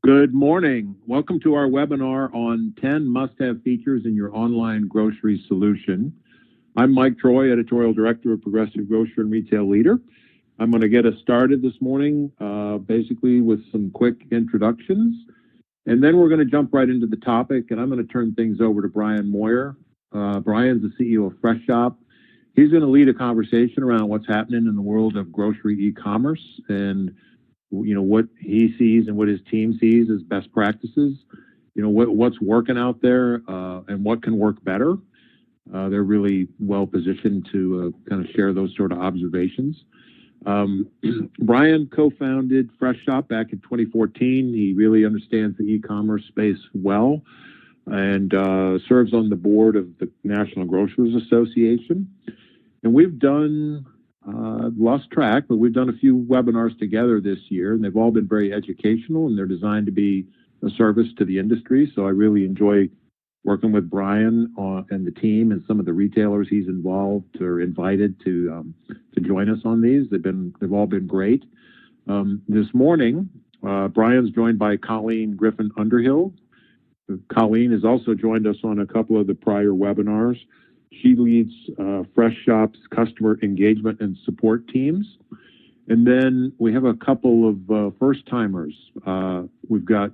Good morning. Welcome to our webinar on 10 must-have features in your online grocery solution. I'm Mike Troy, Editorial Director of Progressive Grocer and Retail Leader. I'm going to get us started this morning basically with some quick introductions, and then we're going to jump right into the topic, and I'm going to turn things over to Brian Moyer. Brian's the CEO of Freshop. He's going to lead a conversation around what's happening in the world of grocery e-commerce and what he sees and what his team sees as best practices, what's working out there and what can work better. They're really well positioned to kind of share those sort of observations. Brian co-founded Freshop back in 2014. He really understands the e-commerce space well and serves on the board of the National Grocers Association. And we've done lost track, but we've done a few webinars together this year, and they've all been very educational, and they're designed to be a service to the industry. So I really enjoy working with Brian and the team and some of the retailers he's involved or invited to join us on these. They've all been great. This morning, Brian's joined by Colleen Griffin Underhill. Colleen has also joined us on a couple of the prior webinars. She leads Freshop's customer engagement and support teams. And then we have a couple of first-timers. We've got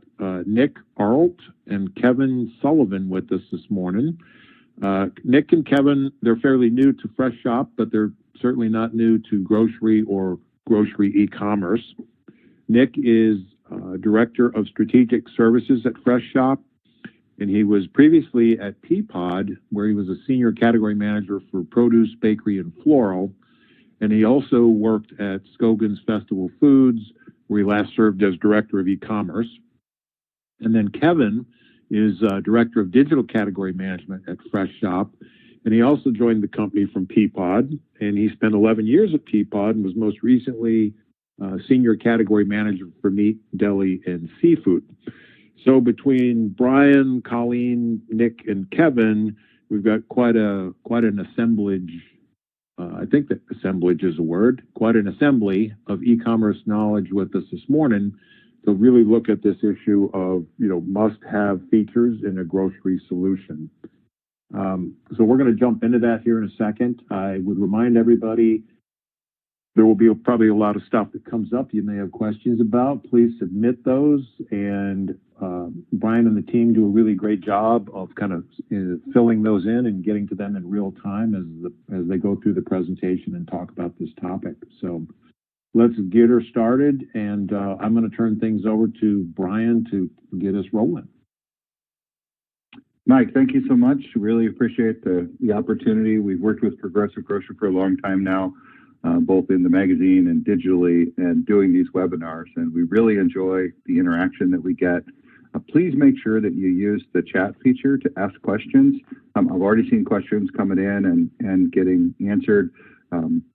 Nick Arlt and Kevin Sullivan with us this morning. Nick and Kevin, they're fairly new to Freshop, but they're certainly not new to grocery or grocery e-commerce. Nick is Director of Strategic Services at Freshop, and he was previously at Peapod, where he was a senior category manager for produce, bakery, and floral. And he also worked at Scogan's Festival Foods, where he last served as director of e-commerce. And then Kevin is director of digital category management at Freshop, and he also joined the company from Peapod. And he spent 11 years at Peapod and was most recently senior category manager for meat, deli, and seafood. So between Brian, Colleen, Nick, and Kevin, we've got quite an assemblage. I think that assemblage is a word. Quite an assembly of e-commerce knowledge with us this morning to really look at this issue of must-have features in a grocery solution. So we're going to jump into that here in a second. I would remind everybody there will be probably a lot of stuff that comes up you may have questions about. Please submit those, and Brian and the team do a really great job of kind of filling those in and getting to them in real time as they go through the presentation and talk about this topic. So let's get her started, and I'm going to turn things over to Brian to get us rolling. Mike, thank you so much. Really appreciate the opportunity. We've worked with Progressive Grocer for a long time now, both in the magazine and digitally, and doing these webinars, and we really enjoy the interaction that we get. Please make sure that you use the chat feature to ask questions. I've already seen questions coming in and getting answered.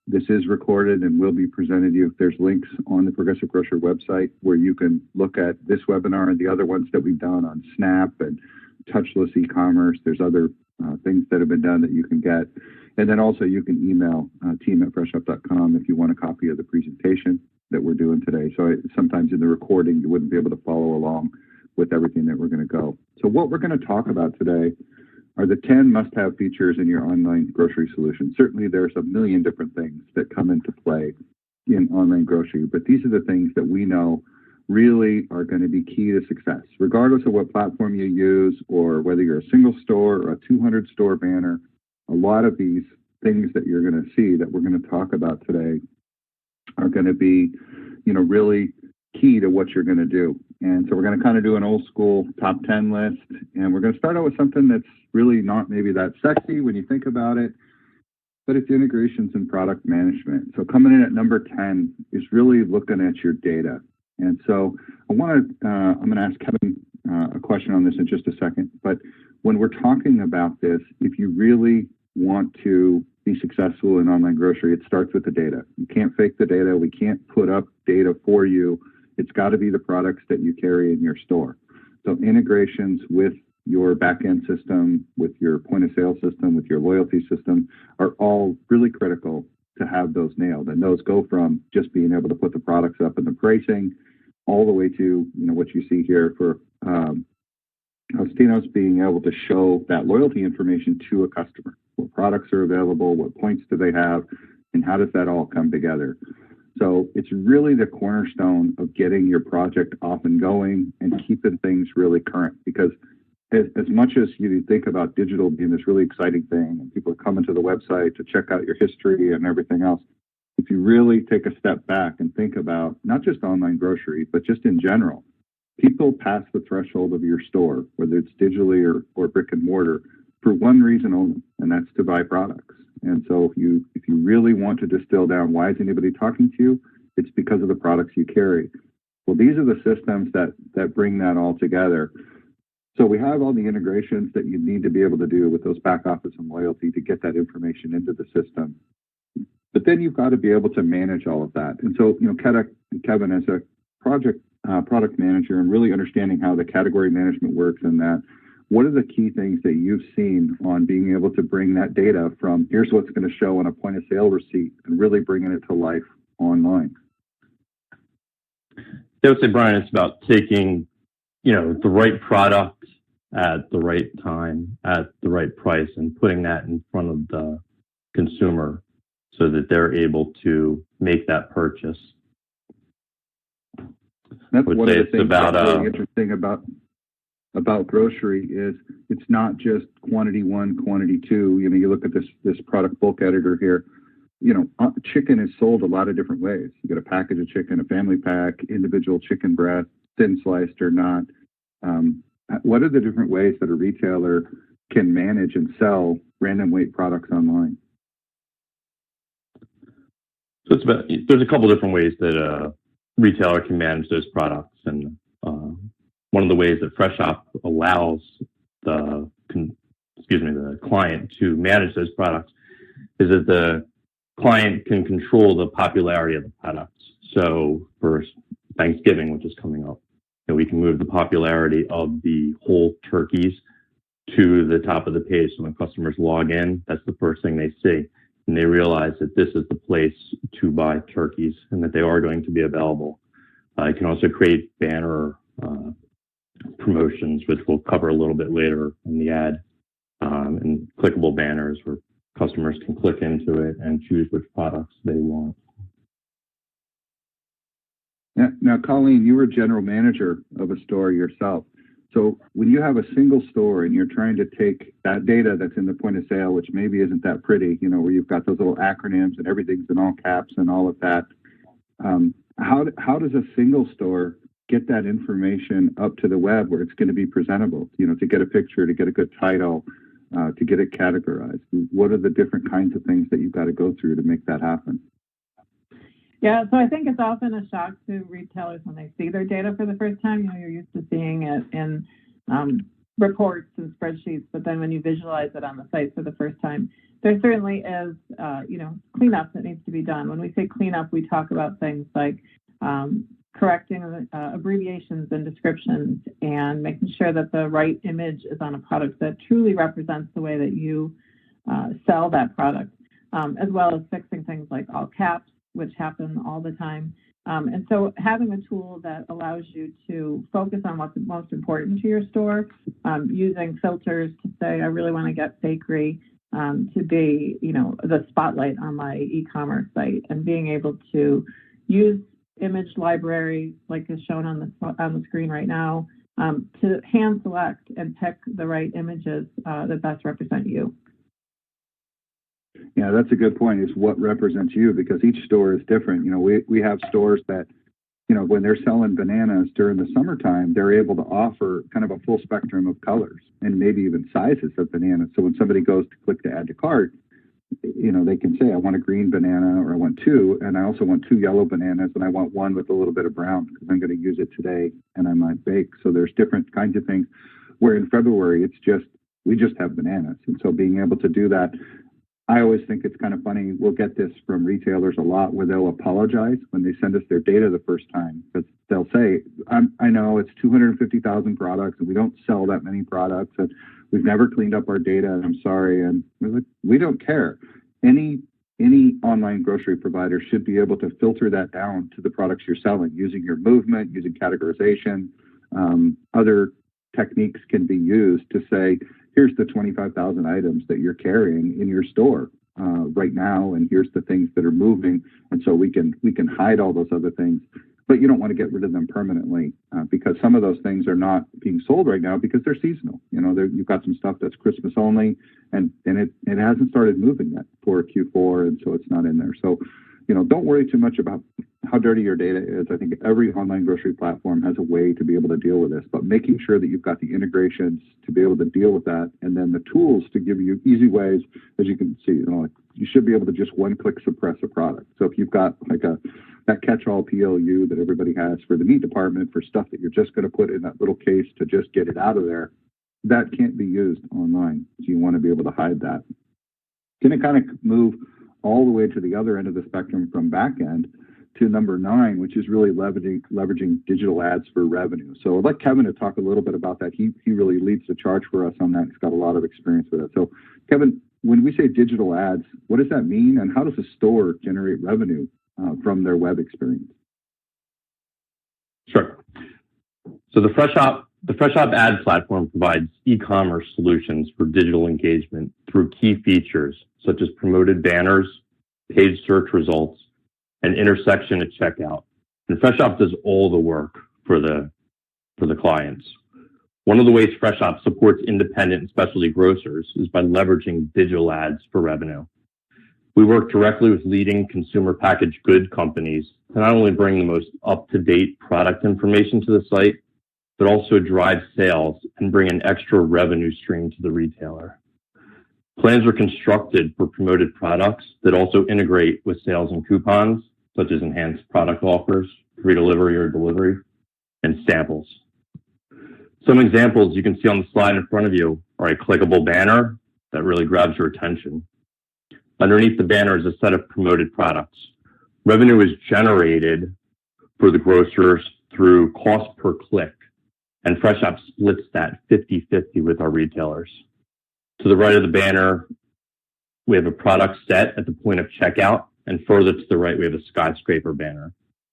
This is recorded and will be presented to you. There's links on the Progressive Grocer website where you can look at this webinar and the other ones that we've done on Snap and touchless e-commerce. There's other things that have been done that you can get. And then also you can email team@freshop.com if you want a copy of the presentation that we're doing today. So sometimes in the recording, you wouldn't be able to follow along with everything that we're going to go. So what we're going to talk about today are the 10 must-have features in your online grocery solution. Certainly there's a million different things that come into play in online grocery, but these are the things that we know really are going to be key to success, regardless of what platform you use or whether you're a single store or a 200 store banner. A lot of these things that you're going to see that we're going to talk about today are going to be, really key to what you're going to do. And so we're going to kind of do an old school top 10 list, and we're going to start out with something that's really not maybe that sexy when you think about it, but it's integrations and product management. So coming in at number 10 is really looking at your data. And so I'm going to ask Kevin a question on this in just a second, but when we're talking about this, if you really want to be successful in online grocery, it starts with the data. You can't fake the data. We can't put up data for you. It's got to be the products that you carry in your store. So integrations with your back-end system, with your point-of-sale system, with your loyalty system are all really critical to have those nailed. And those go from just being able to put the products up and the pricing all the way to, what you see here for Austinos being able to show that loyalty information to a customer. What products are available, what points do they have, and how does that all come together? So it's really the cornerstone of getting your project off and going and keeping things really current, because as much as you think about digital being this really exciting thing and people are coming to the website to check out your history and everything else, if you really take a step back and think about not just online grocery, but just in general, people pass the threshold of your store, whether it's digitally or brick and mortar, for one reason only, and that's to buy products. And so if you really want to distill down why is anybody talking to you, it's because of the products you carry. Well, these are the systems that bring that all together. So we have all the integrations that you need to be able to do with those back office and loyalty to get that information into the system. But then you've got to be able to manage all of that. And so, Kevin, as a product manager and really understanding how the category management works and that, what are the key things that you've seen on being able to bring that data from here's what's going to show on a point of sale receipt and really bringing it to life online? I would say, Brian, it's about taking, the right product at the right time, at the right price, and putting that in front of the consumer so that they're able to make that purchase. That's one of the things that's really interesting about grocery is it's not just quantity one, quantity two. You look at this product bulk editor here. Chicken is sold a lot of different ways. You get a package of chicken, a family pack, individual chicken breast, thin sliced or not. What are the different ways that a retailer can manage and sell random weight products online? So there's a couple different ways that a retailer can manage those products, and one of the ways that Freshop allows the client to manage those products is that the client can control the popularity of the products. So for Thanksgiving, which is coming up, we can move the popularity of the whole turkeys to the top of the page. So when customers log in, that's the first thing they see. And they realize that this is the place to buy turkeys and that they are going to be available. You can also create banner promotions, which we'll cover a little bit later in the ad, and clickable banners where customers can click into it and choose which products they want. Now, Colleen, you were general manager of a store yourself. So when you have a single store and you're trying to take that data that's in the point of sale, which maybe isn't that pretty, where you've got those little acronyms and everything's in all caps and all of that, how does a single store get that information up to the web where it's going to be presentable, to get a picture, to get a good title, to get it categorized? What are the different kinds of things that you've got to go through to make that happen? Yeah, so I think it's often a shock to retailers when they see their data for the first time. You're used to seeing it in reports and spreadsheets, but then when you visualize it on the site for the first time, there certainly is, cleanup that needs to be done. When we say cleanup, we talk about things like correcting abbreviations and descriptions and making sure that the right image is on a product that truly represents the way that you sell that product, as well as fixing things like all caps, which happen all the time. And so having a tool that allows you to focus on what's most important to your store, using filters to say, I really want to get bakery to be, the spotlight on my e-commerce site, and being able to use image library, like is shown on the screen right now, to hand select and pick the right images that best represent you. Yeah, that's a good point, is what represents you, because each store is different. We have stores that, when they're selling bananas during the summertime, they're able to offer kind of a full spectrum of colors and maybe even sizes of bananas. So when somebody goes to click to add to cart, they can say, I want a green banana, or I want two, and I also want 2 yellow bananas, and I want one with a little bit of brown because I'm going to use it today and I might bake. So there's different kinds of things, where in February, we just have bananas. And so being able to do that, I always think it's kind of funny. We'll get this from retailers a lot, where they'll apologize when they send us their data the first time, because they'll say, I know it's 250,000 products and we don't sell that many products, and we've never cleaned up our data, and I'm sorry. And we're like, we don't care. Any any online grocery provider should be able to filter that down to the products you're selling using your movement, using categorization. Other techniques can be used to say, here's the 25,000 items that you're carrying in your store right now, and here's the things that are moving. And so we can hide all those other things, but you don't want to get rid of them permanently because some of those things are not being sold right now because they're seasonal. You've got some stuff that's Christmas only, and it hasn't started moving yet for Q4, and so it's not in there. So, don't worry too much about how dirty your data is. I think every online grocery platform has a way to be able to deal with this, but making sure that you've got the integrations to be able to deal with that, and then the tools to give you easy ways, as you can see, you should be able to just one-click suppress a product. So if you've got that catch-all PLU that everybody has for the meat department for stuff that you're just going to put in that little case to just get it out of there, that can't be used online. So you want to be able to hide that. Can it kind of move all the way to the other end of the spectrum from back end to number 9, which is really leveraging digital ads for revenue. So I'd like Kevin to talk a little bit about that. He really leads the charge for us on that. He's got a lot of experience with it. So Kevin, when we say digital ads, what does that mean, and how does a store generate revenue from their web experience? Sure. So the Freshop ad platform provides e-commerce solutions for digital engagement through key features such as promoted banners, page search results, and intersection at checkout. And Freshop does all the work for the clients. One of the ways Freshop supports independent and specialty grocers is by leveraging digital ads for revenue. We work directly with leading consumer packaged good companies to not only bring the most up-to-date product information to the site, but also drive sales and bring an extra revenue stream to the retailer. Plans are constructed for promoted products that also integrate with sales and coupons, such as enhanced product offers, free delivery or delivery, and samples. Some examples you can see on the slide in front of you are a clickable banner that really grabs your attention. Underneath the banner is a set of promoted products. Revenue is generated for the grocers through cost per click, and Freshop splits that 50-50 with our retailers. To the right of the banner, we have a product set at the point of checkout, and further to the right, we have a skyscraper banner.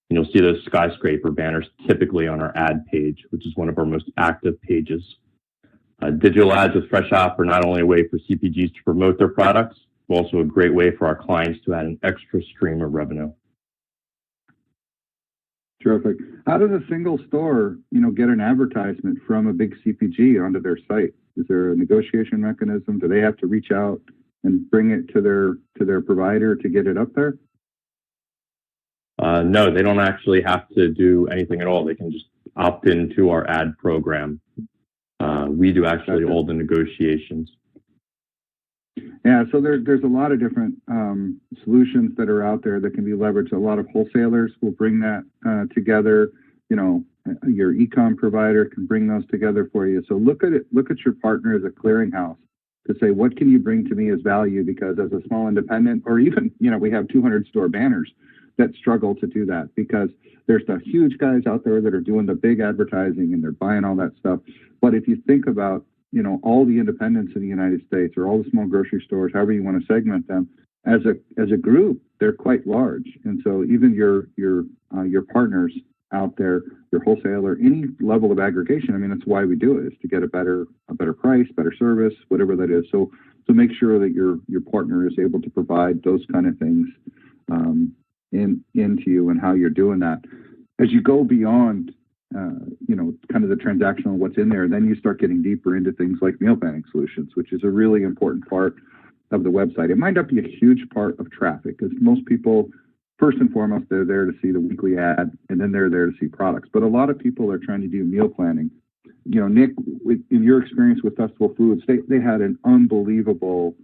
And you'll see those skyscraper banners typically on our ad page, which is one of our most active pages. Digital ads with Freshop are not only a way for CPGs to promote their products, but also a great way for our clients to add an extra stream of revenue. Terrific. How does a single store, get an advertisement from a big CPG onto their site? Is there a negotiation mechanism? Do they have to reach out and bring it to their provider to get it up there? No, they don't actually have to do anything at all. They can just opt into our ad program. We do actually all the negotiations. Yeah, so there's a lot of different solutions that are out there that can be leveraged. A lot of wholesalers will bring that together. Your e-com provider can bring those together for you. So look at your partner as a clearinghouse to say, what can you bring to me as value? Because as a small independent, or even, we have 200 store banners that struggle to do that because there's the huge guys out there that are doing the big advertising and they're buying all that stuff. But if you think about, all the independents in the United States or all the small grocery stores, however you want to segment them, as a group, they're quite large. And so even your partners out there, your wholesaler, any level of aggregation, that's why we do it, is to get a better price, better service, whatever that is. So make sure that your partner is able to provide those kind of things into you and how you're doing that. As you go beyond kind of the transactional, what's in there, then you start getting deeper into things like meal planning solutions, which is a really important part of the website. It might not be a huge part of traffic because most people, first and foremost, they're there to see the weekly ad and then they're there to see products. But a lot of people are trying to do meal planning. Nick, in your experience with Festival Foods, they had an unbelievable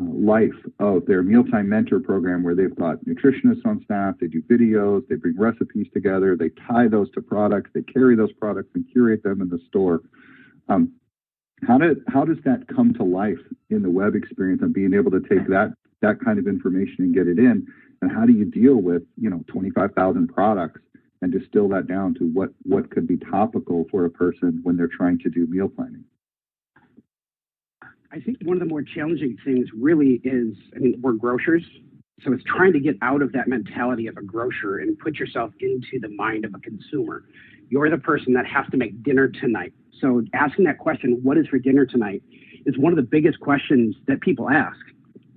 life of their mealtime mentor program where they've got nutritionists on staff, they do videos, they bring recipes together, they tie those to products, they carry those products and curate them in the store. How does that come to life in the web experience and being able to take that kind of information and get it in? And how do you deal with 25,000 products and distill that down to what could be topical for a person when they're trying to do meal planning? I think one of the more challenging things really is, I mean, we're grocers, so it's trying to get out of that mentality of a grocer and put yourself into the mind of a consumer. You're the person that has to make dinner tonight. So asking that question, what is for dinner tonight, is one of the biggest questions that people ask.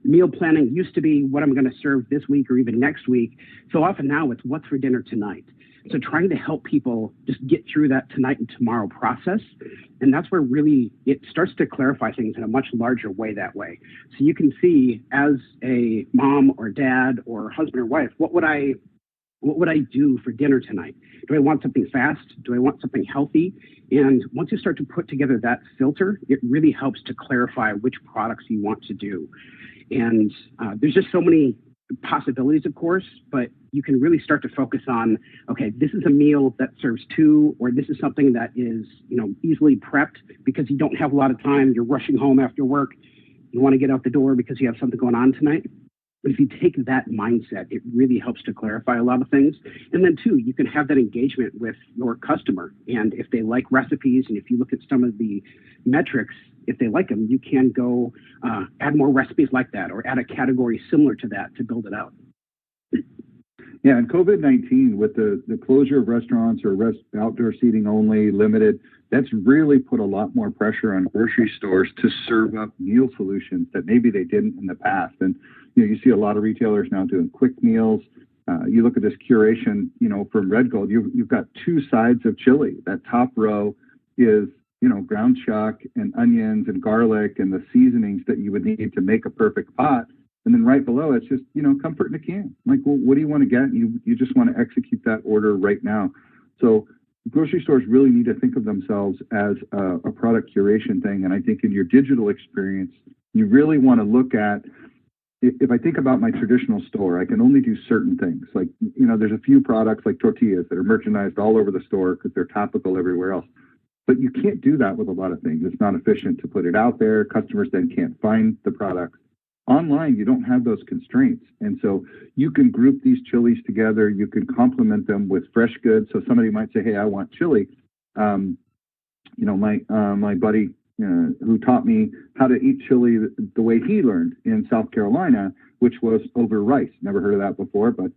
Meal planning used to be what I'm going to serve this week or even next week. So often now it's what's for dinner tonight. So trying to help people just get through that tonight and tomorrow process. And that's where really it starts to clarify things in a much larger way that way. So you can see as a mom or dad or husband or wife, what would I do for dinner tonight? Do I want something fast? Do I want something healthy? And once you start to put together that filter, it really helps to clarify which products you want to do. And there's just so many possibilities, of course, but you can really start to focus on, okay, this is a meal that serves two, or this is something that is, easily prepped because you don't have a lot of time. You're rushing home after work. You want to get out the door because you have something going on tonight. But if you take that mindset, it really helps to clarify a lot of things. And then too, you can have that engagement with your customer. And if they like recipes, and if you look at some of the metrics, if they like them, you can go add more recipes like that, or add a category similar to that to build it out. Yeah, and COVID-19 with the closure of restaurants or outdoor seating only, limited, that's really put a lot more pressure on grocery stores to serve up meal solutions that maybe they didn't in the past. And you see a lot of retailers now doing quick meals. You look at this curation, from Red Gold, you've got two sides of chili. That top row is, ground chuck and onions and garlic and the seasonings that you would need to make a perfect pot. And then right below, it's just, comfort in a can. Like, well, what do you want to get? You just want to execute that order right now. So grocery stores really need to think of themselves as a product curation thing. And I think in your digital experience, you really want to look at, if I think about my traditional store, I can only do certain things. Like, there's a few products like tortillas that are merchandised all over the store because they're topical everywhere else. But you can't do that with a lot of things. It's not efficient to put it out there. Customers then can't find the product. Online, you don't have those constraints. And so you can group these chilies together. You can complement them with fresh goods. So somebody might say, hey, I want chili. My buddy who taught me how to eat chili the way he learned in South Carolina, which was over rice. Never heard of that before, but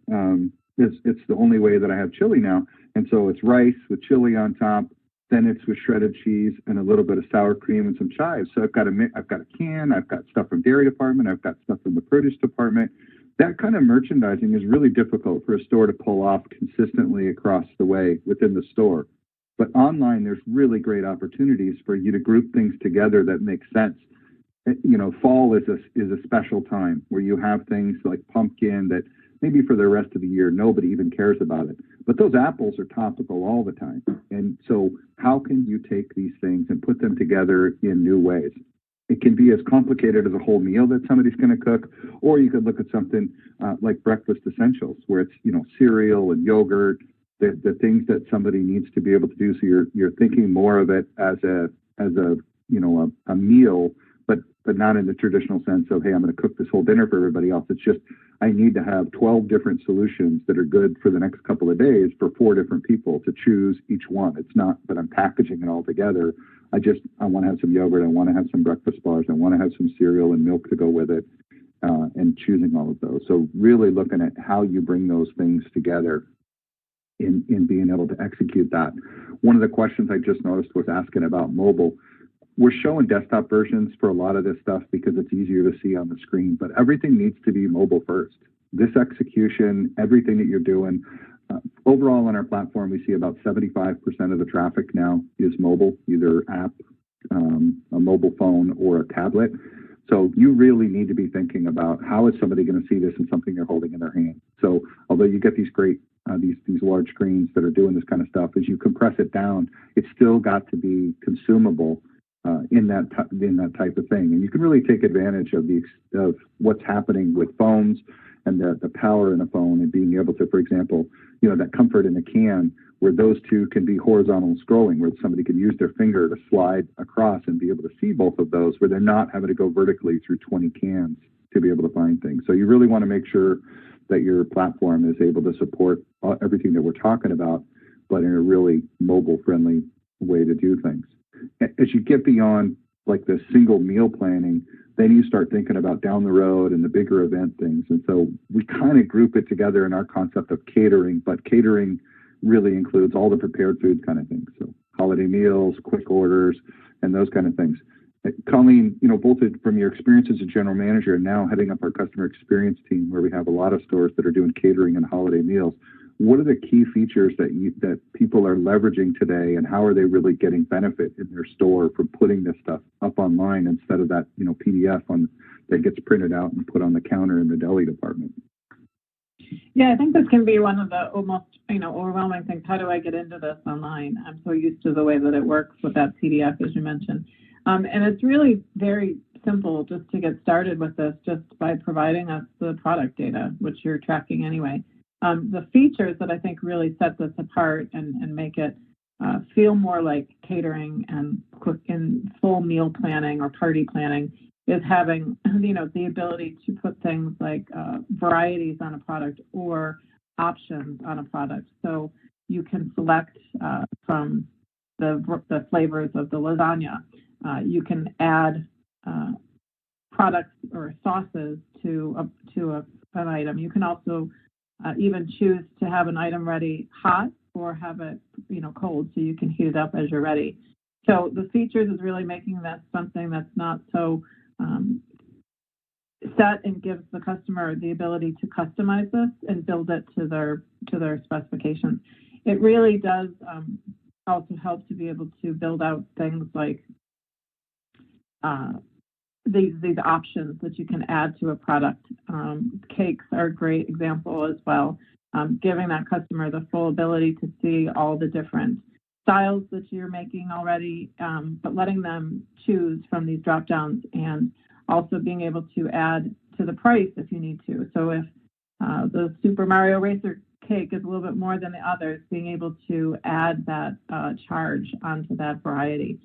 it's the only way that I have chili now. And so it's rice with chili on top. Then it's with shredded cheese and a little bit of sour cream and some chives. So I've got a can, I've got stuff from dairy department, I've got stuff from the produce department. That kind of merchandising is really difficult for a store to pull off consistently across the way within the store. But online, there's really great opportunities for you to group things together that make sense. Fall is a special time where you have things like pumpkin that maybe for the rest of the year, nobody even cares about it. But those apples are topical all the time. And so how can you take these things and put them together in new ways? It can be as complicated as a whole meal that somebody's going to cook, or you could look at something like breakfast essentials, where it's, cereal and yogurt, the things that somebody needs to be able to do. So you're thinking more of it as a meal, but not in the traditional sense of, hey, I'm going to cook this whole dinner for everybody else. It's just, I need to have 12 different solutions that are good for the next couple of days for 4 different people to choose each one. It's not that I'm packaging it all together. I want to have some yogurt. I want to have some breakfast bars. I want to have some cereal and milk to go with it, and choosing all of those. So really looking at how you bring those things together in being able to execute that. One of the questions I just noticed was asking about mobile. We're showing desktop versions for a lot of this stuff because it's easier to see on the screen, but everything needs to be mobile first. This execution, everything that you're doing, overall on our platform, we see about 75% of the traffic now is mobile, either app, a mobile phone, or a tablet. So you really need to be thinking about how is somebody going to see this in something they're holding in their hand. So although you get these great these large screens that are doing this kind of stuff, as you compress it down, it's still got to be consumable in that type of thing. And you can really take advantage of what's happening with phones and the power in a phone, and being able to, for example, that comfort in a can, where those two can be horizontal scrolling, where somebody can use their finger to slide across and be able to see both of those, where they're not having to go vertically through 20 cans to be able to find things. So you really want to make sure that your platform is able to support everything that we're talking about, but in a really mobile-friendly way to do things. As you get beyond like the single meal planning, then you start thinking about down the road and the bigger event things. And so we kind of group it together in our concept of catering, but catering really includes all the prepared foods kind of things. So holiday meals, quick orders, and those kind of things. Colleen, both from your experience as a general manager and now heading up our customer experience team, where we have a lot of stores that are doing catering and holiday meals, what are the key features that people are leveraging today, and how are they really getting benefit in their store from putting this stuff up online instead of that PDF that gets printed out and put on the counter in the deli department? Yeah, I think this can be one of the almost overwhelming things. How do I get into this online? I'm so used to the way that it works with that PDF, as you mentioned. And it's really very simple just to get started with this, just by providing us the product data, which you're tracking anyway. The features that I think really set this apart and make it feel more like catering and full meal planning or party planning is having, the ability to put things like varieties on a product or options on a product. So you can select from the flavors of the lasagna. You can add products or sauces to an item. You can also even choose to have an item ready hot or have it, cold, so you can heat it up as you're ready. So the features is really making that something that's not so set, and gives the customer the ability to customize this and build it to their specifications. It really does also help to be able to build out things like these options that you can add to a product. Cakes are a great example as well, giving that customer the full ability to see all the different styles that you're making already, but letting them choose from these drop downs, and also being able to add to the price if you need to. So if the Super Mario Racer cake is a little bit more than the others, being able to add that charge onto that variety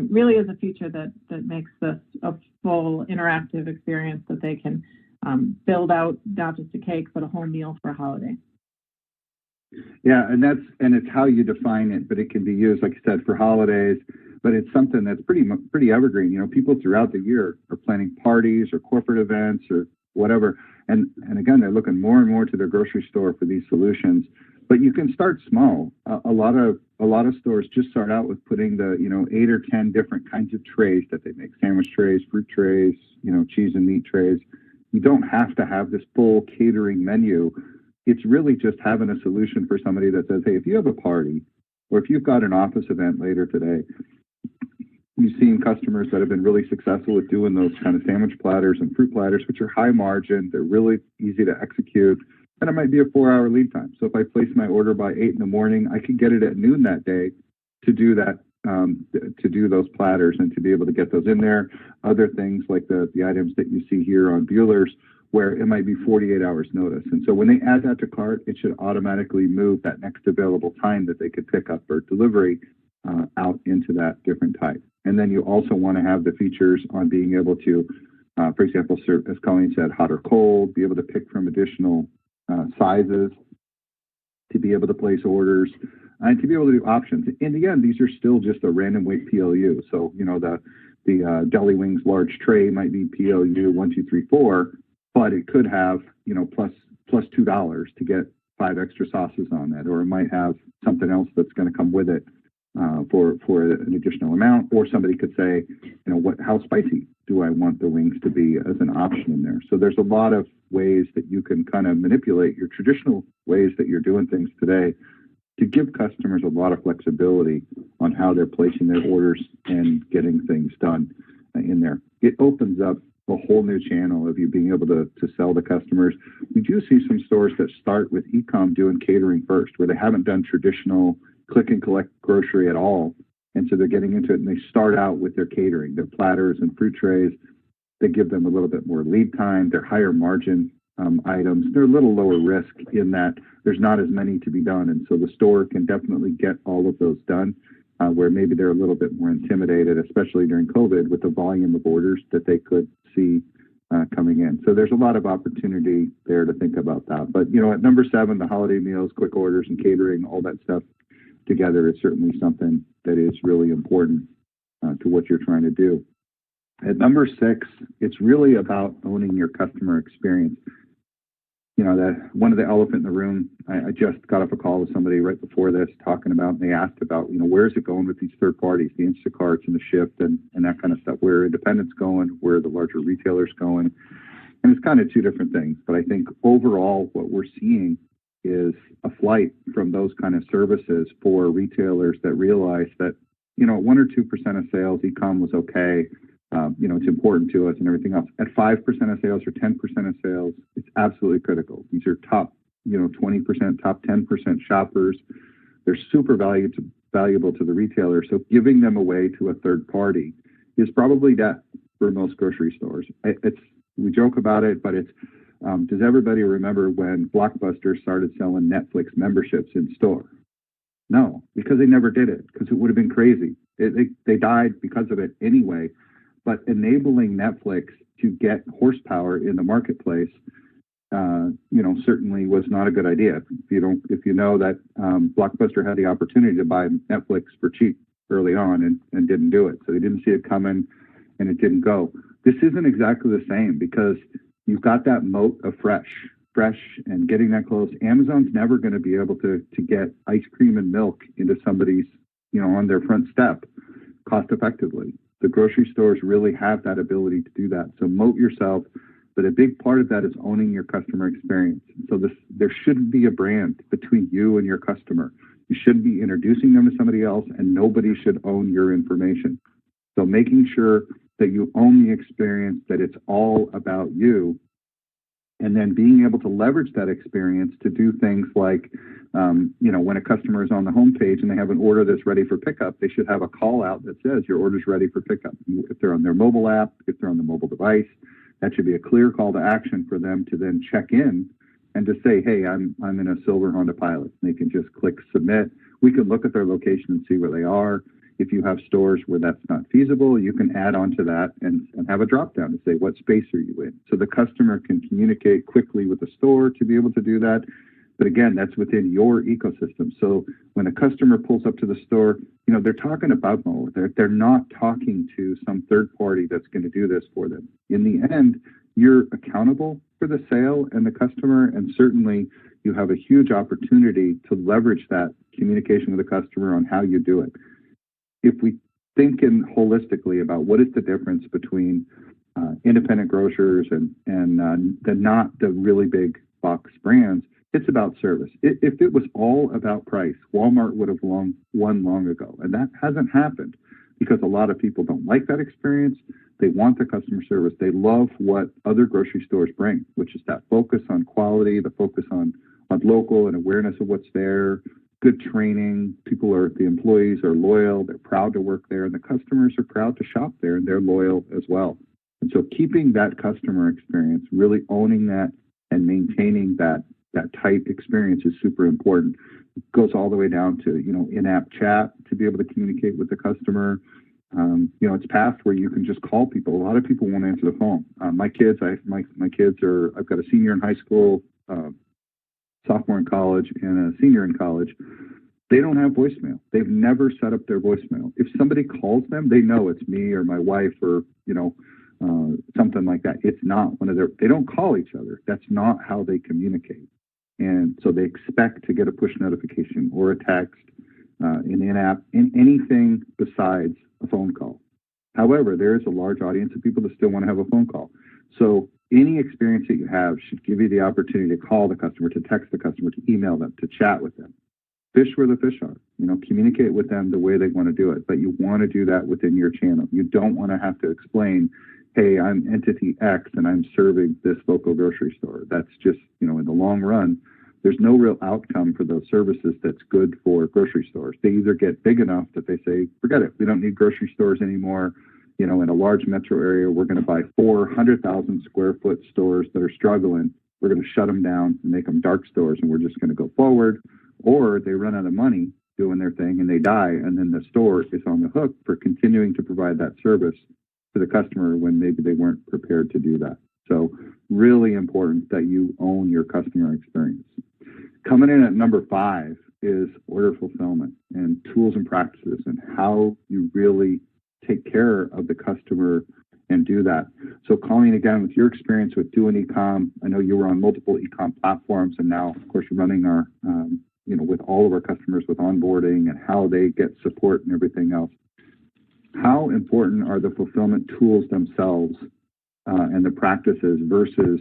really is a feature that makes this a full interactive experience that they can build out not just a cake, but a whole meal for a holiday. Yeah, and it's how you define it, but it can be used, like you said, for holidays. But it's something that's pretty evergreen. People throughout the year are planning parties or corporate events or whatever, and again, they're looking more and more to their grocery store for these solutions. But you can start small. A lot of stores just start out with putting the 8 or 10 different kinds of trays that they make: sandwich trays, fruit trays, cheese and meat trays. You don't have to have this full catering menu. It's really just having a solution for somebody that says, hey, if you have a party or if you've got an office event later today, we've seen customers that have been really successful with doing those kind of sandwich platters and fruit platters, which are high margin. They're really easy to execute. And it might be a 4-hour lead time. So if I place my order by 8 in the morning, I could get it at noon that day to do that, to do those platters and to be able to get those in there. Other things like the items that you see here on Bueller's, where it might be 48 hours notice. And so when they add that to cart, it should automatically move that next available time that they could pick up for delivery out into that different type. And then you also want to have the features on being able to, for example, serve, as Colleen said, hot or cold, be able to pick from additional sizes, to be able to place orders, and to be able to do options. In the end, these are still just a random weight PLU. So, the deli wings large tray might be PLU 1, 2, 3, 4, but it could have, plus $2 to get 5 extra sauces on that, or it might have something else that's going to come with it for an additional amount. Or somebody could say, how spicy do I want the wings to be as an option in there? So there's a lot of ways that you can kind of manipulate your traditional ways that you're doing things today to give customers a lot of flexibility on how they're placing their orders and getting things done in there. It opens up a whole new channel of you being able to sell to customers. We do see some stores that start with e-com doing catering first, where they haven't done traditional click and collect grocery at all. And so they're getting into it, and they start out with their catering, their platters and fruit trays. They give them a little bit more lead time. They're higher margin items. They're a little lower risk in that there's not as many to be done. And so the store can definitely get all of those done, where maybe they're a little bit more intimidated, especially during COVID, with the volume of orders that they could see coming in. So there's a lot of opportunity there to think about that. But, at number 7, the holiday meals, quick orders, and catering, all that stuff together is certainly something that is really important to what you're trying to do. At number 6, it's really about owning your customer experience. You know, that one of the elephant in the room, I just got off a call with somebody right before this talking about, and they asked about, you know, where's it going with these third parties, the Instacarts and the Shift and that kind of stuff, where independents going, where the larger retailers going. And it's kind of two different things. But I think overall what we're seeing is a flight from those kind of services for retailers that realize that, you know, 1 or 2% of sales, e-com was okay. You know, it's important to us and everything else. At 5% of sales or 10% of sales, it's absolutely critical. These are top, you know, 20%, top 10% shoppers. They're super valuable to the retailer. So giving them away to a third party is probably death for most grocery stores. We joke about it, but it's, does everybody remember when Blockbuster started selling Netflix memberships in store? No, because they never did it, because it would have been crazy. They died because of it anyway. But enabling Netflix to get horsepower in the marketplace, you know, certainly was not a good idea. If you know that Blockbuster had the opportunity to buy Netflix for cheap early on and didn't do it, so they didn't see it coming, and it didn't go. This isn't exactly the same because you've got that moat of fresh, and getting that close. Amazon's never going to be able to get ice cream and milk into somebody's, you know, on their front step cost effectively. The grocery stores really have that ability to do that. So moat yourself, but a big part of that is owning your customer experience. So there shouldn't be a brand between you and your customer. You shouldn't be introducing them to somebody else, and nobody should own your information. So making sure that you own the experience, that it's all about you, and then being able to leverage that experience to do things like, you know, when a customer is on the homepage and they have an order that's ready for pickup, they should have a call out that says your order's ready for pickup. If they're on their mobile app, if they're on the mobile device, that should be a clear call to action for them to then check in and to say, hey, I'm in a silver Honda Pilot. And they can just click submit. We can look at their location and see where they are. If you have stores where that's not feasible, you can add on to that and have a drop down to say, what space are you in? So the customer can communicate quickly with the store to be able to do that. But again, that's within your ecosystem. So when a customer pulls up to the store, you know, they're talking about Mo. They're not talking to some third party that's going to do this for them. In the end, you're accountable for the sale and the customer, and certainly you have a huge opportunity to leverage that communication with the customer on how you do it. If we think in holistically about what is the difference between independent grocers and not the really big box brands, it's about service. If it was all about price, Walmart would have won long ago. And that hasn't happened because a lot of people don't like that experience. They want the customer service. They love what other grocery stores bring, which is that focus on quality, the focus on local and awareness of what's there, good training. The employees are loyal. They're proud to work there, and the customers are proud to shop there, and they're loyal as well. And so keeping that customer experience, really owning that and maintaining that tight experience is super important. It goes all the way down to, you know, in-app chat to be able to communicate with the customer. You know, it's past where you can just call people. A lot of people won't answer the phone. My kids I've got a senior in high school, sophomore in college, and a senior in college. They don't have voicemail. They've never set up their voicemail. If somebody calls them, they know it's me or my wife or, you know, something like that. It's not they don't call each other. That's not how they communicate. And so they expect to get a push notification or a text, an in-app, in anything besides a phone call. However, there is a large audience of people that still want to have a phone call. So any experience that you have should give you the opportunity to call the customer, to text the customer, to email them, to chat with them. Fish where the fish are. You know, communicate with them the way they want to do it. But you want to do that within your channel. You don't want to have to explain, hey, I'm entity X and I'm serving this local grocery store. That's just, you know, in the long run, there's no real outcome for those services that's good for grocery stores. They either get big enough that they say, forget it, we don't need grocery stores anymore. You know, in a large metro area, we're going to buy 400,000 square foot stores that are struggling. We're going to shut them down and make them dark stores, and we're just going to go forward. Or they run out of money doing their thing and they die, and then the store is on the hook for continuing to provide that service to the customer when maybe they weren't prepared to do that. So really important that you own your customer experience. Coming in at number 5 is order fulfillment and tools and practices and how you really take care of the customer and do that. So Colleen, again, with your experience with doing e-com, I know you were on multiple e-com platforms, and now, of course, you're running our, with all of our customers with onboarding and how they get support and everything else. How important are the fulfillment tools themselves and the practices versus,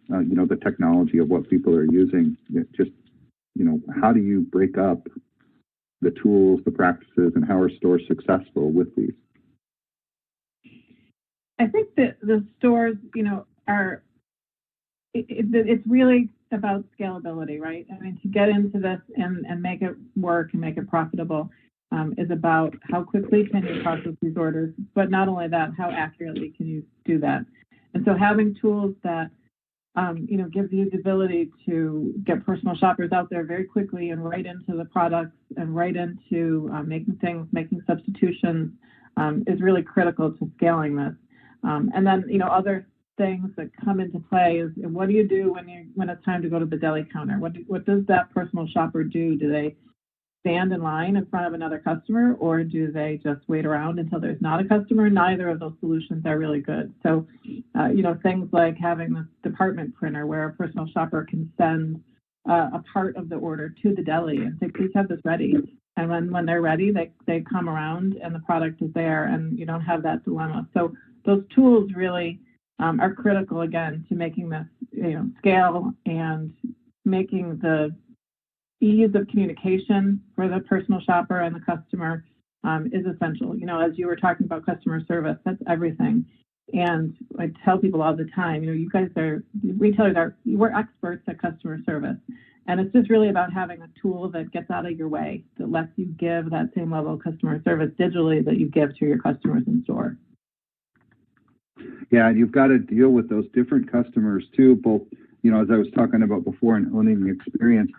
the technology of what people are using? Just, how do you break up the tools, the practices, and how are stores successful with these? I think that the stores, it's really about scalability, right? I mean, to get into this and make it work and make it profitable is about how quickly can you process these orders, but not only that, how accurately can you do that? And so having tools that, gives you the ability to get personal shoppers out there very quickly and right into the products and right into making substitutions is really critical to scaling this. And then, other things that come into play is what do you do when it's time to go to the deli counter? What does that personal shopper do? Do they stand in line in front of another customer, or do they just wait around until there's not a customer? Neither of those solutions are really good. So, things like having this department printer where a personal shopper can send a part of the order to the deli and say, please have this ready. And when they're ready, they come around and the product is there and you don't have that dilemma. So those tools really are critical, again, to making this scale and making the ease of communication for the personal shopper and the customer is essential. As you were talking about customer service, that's everything. And I tell people all the time, you guys we're experts at customer service. And it's just really about having a tool that gets out of your way, that lets you give that same level of customer service digitally that you give to your customers in store. Yeah, and you've got to deal with those different customers too, both, as I was talking about before, and owning the experience.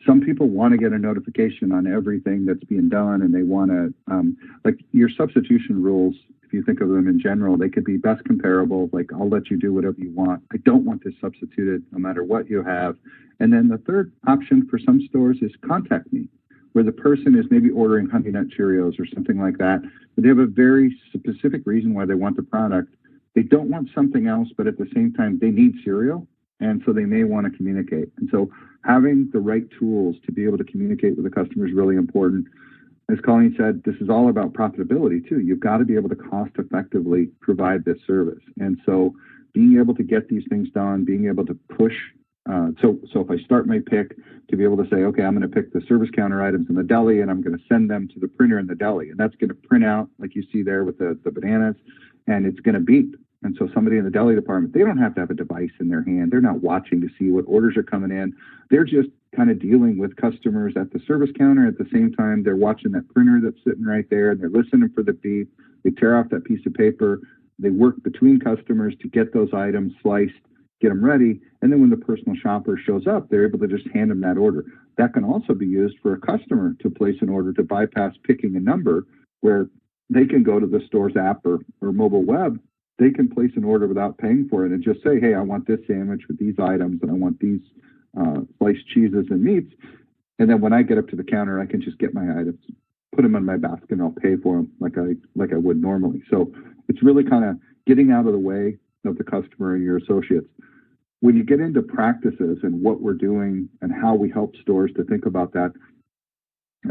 Some people want to get a notification on everything that's being done, and they want to, like your substitution rules, if you think of them in general, they could be best comparable, like I'll let you do whatever you want. I don't want this substituted no matter what you have. And then the third option for some stores is contact me, where the person is maybe ordering Honey Nut Cheerios or something like that, but they have a very specific reason why they want the product. They don't want something else, but at the same time, they need cereal. And so they may want to communicate. And so having the right tools to be able to communicate with the customer is really important. As Colleen said, this is all about profitability too. You've got to be able to cost effectively provide this service. And so being able to get these things done, being able to push. So if I start my pick, to be able to say, okay, I'm going to pick the service counter items in the deli and I'm going to send them to the printer in the deli. And that's going to print out like you see there with the bananas, and it's going to beep. And so somebody in the deli department, they don't have to have a device in their hand. They're not watching to see what orders are coming in. They're just kind of dealing with customers at the service counter. At the same time, they're watching that printer that's sitting right there, and they're listening for the beep. They tear off that piece of paper. They work between customers to get those items sliced, get them ready. And then when the personal shopper shows up, they're able to just hand them that order. That can also be used for a customer to place an order to bypass picking a number, where they can go to the store's app or mobile web. They can place an order without paying for it and just say, hey, I want this sandwich with these items, and I want these sliced cheeses and meats. And then when I get up to the counter, I can just get my items, put them in my basket, and I'll pay for them like I would normally. So it's really kind of getting out of the way of the customer and your associates. When you get into practices and what we're doing and how we help stores to think about that,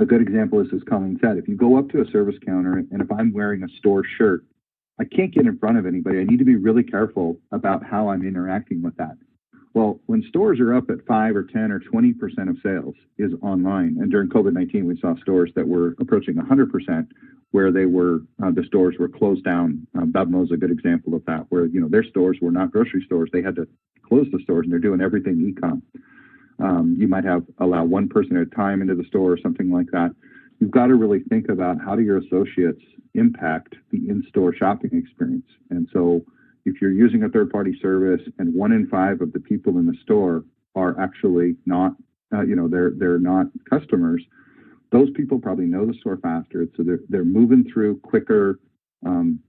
a good example is, as Colleen said, if you go up to a service counter and if I'm wearing a store shirt, I can't get in front of anybody. I need to be really careful about how I'm interacting with that. Well, when stores are up at 5 or 10 or 20% of sales is online, and during COVID-19, we saw stores that were approaching 100%, where they were the stores were closed down. Bevmo is a good example of that, where their stores were not grocery stores. They had to close the stores, and they're doing everything e-com. You might allow one person at a time into the store or something like that. You've got to really think about how do your associates impact the in-store shopping experience. And so if you're using a third-party service and 1 in 5 of the people in the store are actually not, they're not customers, those people probably know the store faster. So they're moving through quicker.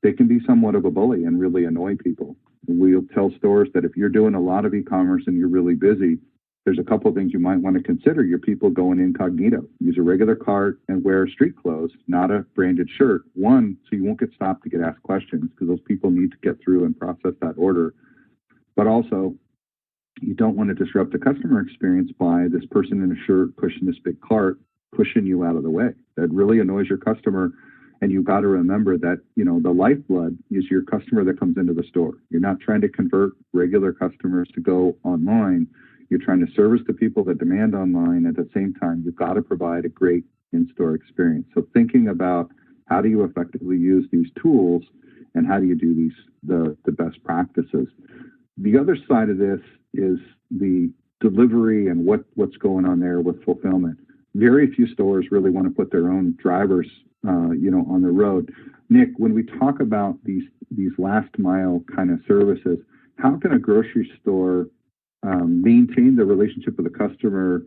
They can be somewhat of a bully and really annoy people. We'll tell stores that if you're doing a lot of e-commerce and you're really busy, there's a couple of things you might want to consider. Your people going incognito. Use a regular cart and wear street clothes, not a branded shirt. One, so you won't get stopped to get asked questions because those people need to get through and process that order. But also, you don't want to disrupt the customer experience by this person in a shirt pushing this big cart, pushing you out of the way. That really annoys your customer. And you've got to remember that, the lifeblood is your customer that comes into the store. You're not trying to convert regular customers to go online. You're trying to service the people that demand online. At the same time, you've got to provide a great in-store experience. So thinking about how do you effectively use these tools and how do you do the best practices. The other side of this is the delivery and what's going on there with fulfillment. Very few stores really want to put their own drivers, on the road. Nick, when we talk about these last mile kind of services, how can a grocery store maintain the relationship with the customer,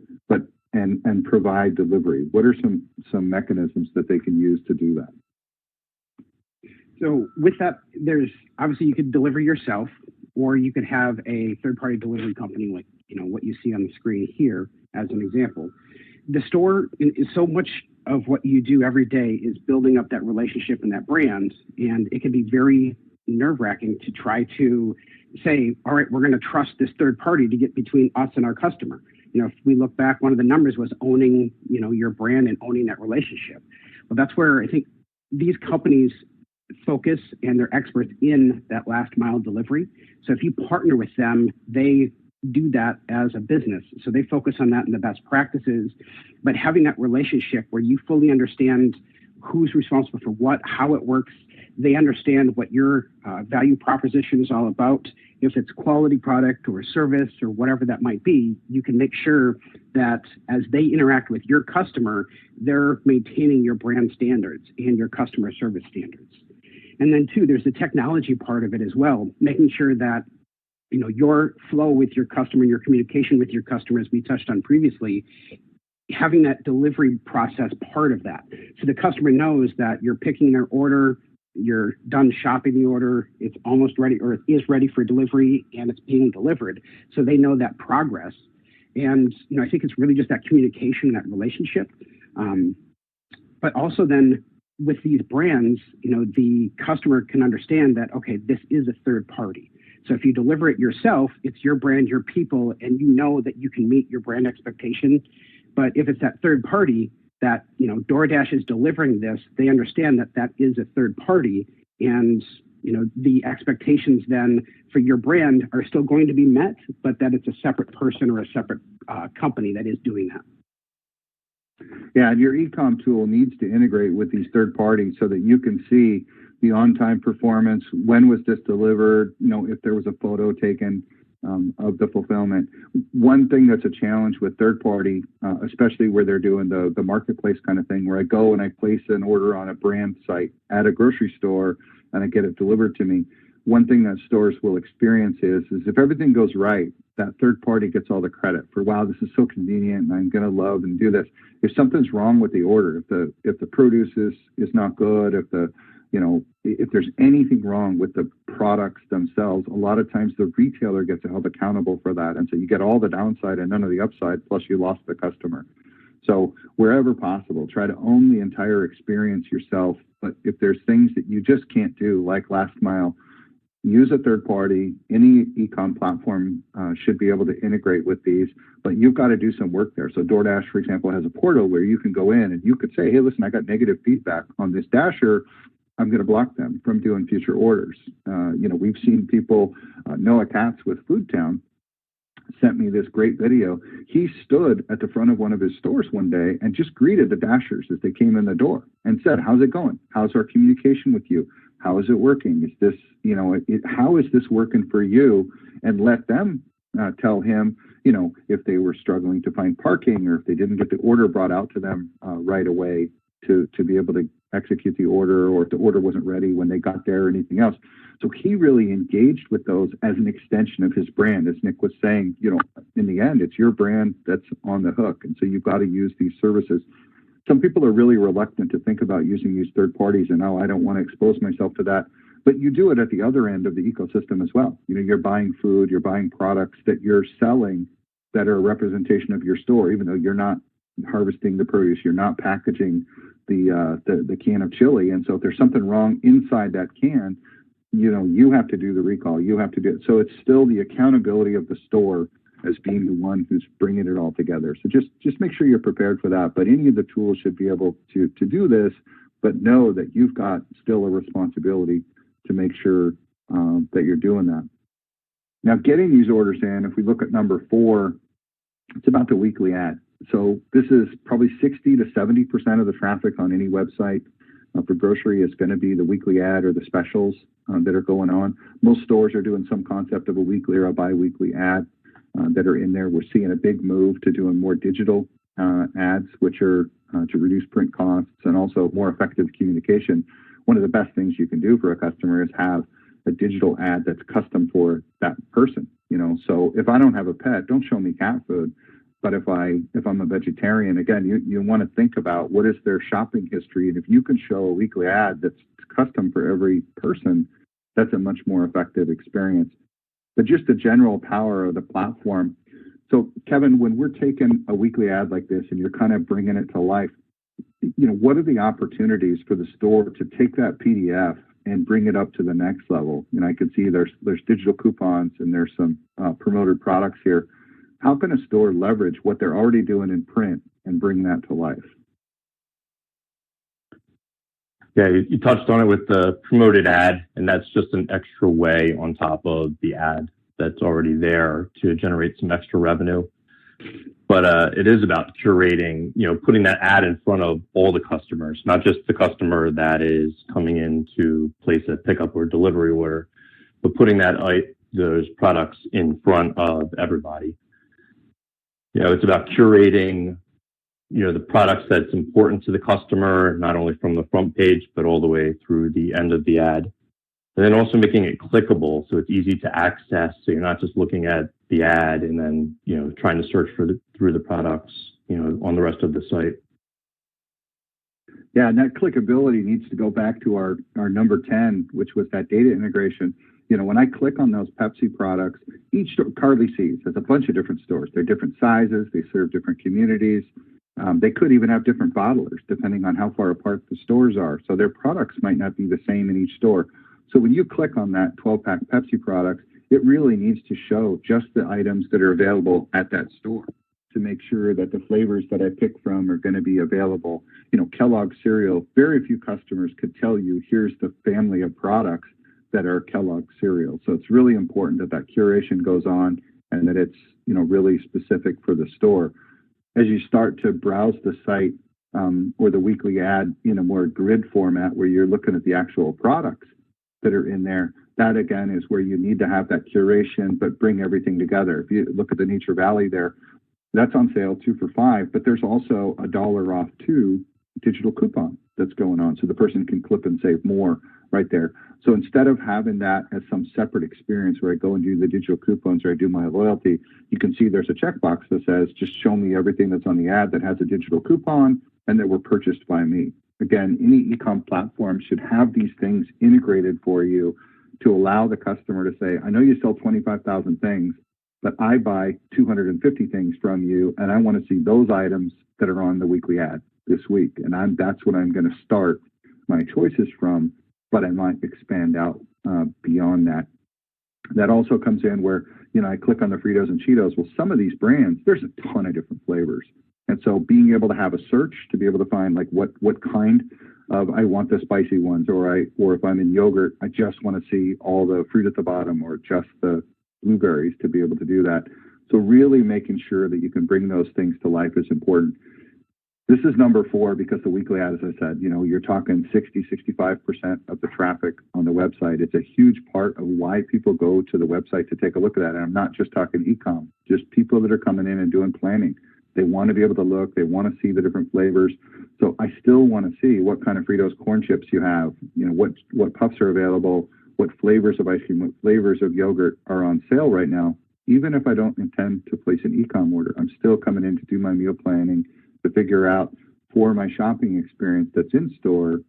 and provide delivery? What are some mechanisms that they can use to do that? So with that, there's obviously you could deliver yourself, or you could have a third-party delivery company like what you see on the screen here as an example. The store is so much of what you do every day is building up that relationship and that brand, and it can be very nerve-wracking to try to say, all right, we're going to trust this third party to get between us and our customer. If we look back, one of the numbers was owning, your brand and owning that relationship. Well, that's where I think these companies focus, and they're experts in that last mile delivery. So if you partner with them, they do that as a business. So they focus on that and the best practices, but having that relationship where you fully understand who's responsible for what, how it works. They understand what your value proposition is all about. If it's quality product or service or whatever that might be, you can make sure that as they interact with your customer, they're maintaining your brand standards and your customer service standards. And then two, there's the technology part of it as well, making sure that your flow with your customer, your communication with your customer, as we touched on previously, having that delivery process part of that. So the customer knows that you're picking their order, you're done shopping the order, it's almost ready, or it is ready for delivery, and it's being delivered. So they know that progress. And, I think it's really just that communication, that relationship. But also then with these brands, the customer can understand that, okay, this is a third party. So if you deliver it yourself, it's your brand, your people, and you know that you can meet your brand expectation. But if it's that third party that, DoorDash is delivering this, they understand that that is a third party. And, the expectations then for your brand are still going to be met, but that it's a separate person or a separate company that is doing that. Yeah, and your e-com tool needs to integrate with these third parties so that you can see the on-time performance, when was this delivered, if there was a photo taken of the fulfillment. One thing that's a challenge with third party, especially where they're doing the marketplace kind of thing, where I go and I place an order on a brand site at a grocery store and I get it delivered to me. One thing that stores will experience is if everything goes right, that third party gets all the credit for, wow, this is so convenient and I'm going to love and do this. If something's wrong with the order, if the produce is not good, if there's anything wrong with the products themselves, a lot of times the retailer gets held accountable for that. And so you get all the downside and none of the upside, plus you lost the customer. So wherever possible, try to own the entire experience yourself. But if there's things that you just can't do, like last mile, use a third party. Any e-com platform should be able to integrate with these, but you've got to do some work there. So DoorDash, for example, has a portal where you can go in and you could say, hey, listen, I got negative feedback on this dasher. I'm going to block them from doing future orders. We've seen people, Noah Katz with Foodtown sent me this great video. He stood at the front of one of his stores one day and just greeted the dashers as they came in the door and said, how's it going? How's our communication with you? How is it working? Is this, how is this working for you? And let them tell him, if they were struggling to find parking or if they didn't get the order brought out to them right away to be able to execute the order, or if the order wasn't ready when they got there or anything else. So he really engaged with those as an extension of his brand. As Nick was saying, in the end, it's your brand that's on the hook. And so you've got to use these services. Some people are really reluctant to think about using these third parties and, I don't want to expose myself to that. But you do it at the other end of the ecosystem as well. You're buying food, you're buying products that you're selling that are a representation of your store, even though you're not harvesting the produce, you're not packaging the can of chili. And so if there's something wrong inside that can, you have to do the recall. You have to do it. So it's still the accountability of the store as being the one who's bringing it all together. So just make sure you're prepared for that. But any of the tools should be able to do this, but know that you've got still a responsibility to make sure that you're doing that. Now, getting these orders in, if we look at number 4, it's about the weekly ad. So this is probably 60 to 70% of the traffic on any website for grocery is going to be the weekly ad or the specials that are going on. Most stores are doing some concept of a weekly or a bi-weekly ad that are in there. We're seeing a big move to doing more digital ads, which are to reduce print costs and also more effective communication. One of the best things you can do for a customer is have a digital ad that's custom for that person. So if I don't have a pet, don't show me cat food. But if I'm a vegetarian, again, you want to think about what is their shopping history. And if you can show a weekly ad that's custom for every person, that's a much more effective experience. But just the general power of the platform. So Kevin, when we're taking a weekly ad like this and you're kind of bringing it to life, what are the opportunities for the store to take that PDF and bring it up to the next level? I can see there's digital coupons and there's some promoted products here. How can a store leverage what they're already doing in print and bring that to life? Yeah, you touched on it with the promoted ad, and that's just an extra way on top of the ad that's already there to generate some extra revenue. But it is about curating, putting that ad in front of all the customers, not just the customer that is coming in to place a pickup or delivery order, but putting those products in front of everybody. It's about curating, the products that's important to the customer, not only from the front page, but all the way through the end of the ad. And then also making it clickable so it's easy to access. So you're not just looking at the ad and then, trying to search through the products, on the rest of the site. Yeah, and that clickability needs to go back to our number 10, which was that data integration. When I click on those Pepsi products, each store, Carly sees, there's a bunch of different stores. They're different sizes. They serve different communities. They could even have different bottlers depending on how far apart the stores are. So their products might not be the same in each store. So when you click on that 12-pack Pepsi products, it really needs to show just the items that are available at that store to make sure that the flavors that I pick from are going to be available. Kellogg's cereal, very few customers could tell you, here's the family of products that are Kellogg's cereal. So it's really important that curation goes on and that it's, really specific for the store. As you start to browse the site or the weekly ad in a more grid format where you're looking at the actual products that are in there, that again is where you need to have that curation, but bring everything together. If you look at the Nature Valley there, that's on sale 2 for $5, but there's also a $1 off 2 digital coupon that's going on. So the person can clip and save more right there. So instead of having that as some separate experience where I go and do the digital coupons or I do my loyalty, you can see there's a checkbox that says, just show me everything that's on the ad that has a digital coupon and that were purchased by me. Again, any e-com platform should have these things integrated for you to allow the customer to say, I know you sell 25,000 things, but I buy 250 things from you, and I want to see those items that are on the weekly ad this week. And that's what I'm going to start my choices from, but I might expand out beyond that. That also comes in where, I click on the Fritos and Cheetos. Well, some of these brands, there's a ton of different flavors. And so being able to have a search to be able to find like what kind of, I want the spicy ones, or if I'm in yogurt, I just want to see all the fruit at the bottom or just the blueberries to be able to do that. So really making sure that you can bring those things to life is important. This is number 4 because the weekly ad, as I said, you're talking 65% of the traffic on the website. It's a huge part of why people go to the website to take a look at that. And I'm not just talking e-com, just people that are coming in and doing planning. They want to be able to look. They want to see the different flavors. So I still want to see what kind of Fritos corn chips you have, what puffs are available, what flavors of ice cream, what flavors of yogurt are on sale right now. Even if I don't intend to place an e-com order, I'm still coming in to do my meal planning, to figure out for my shopping experience that's in store,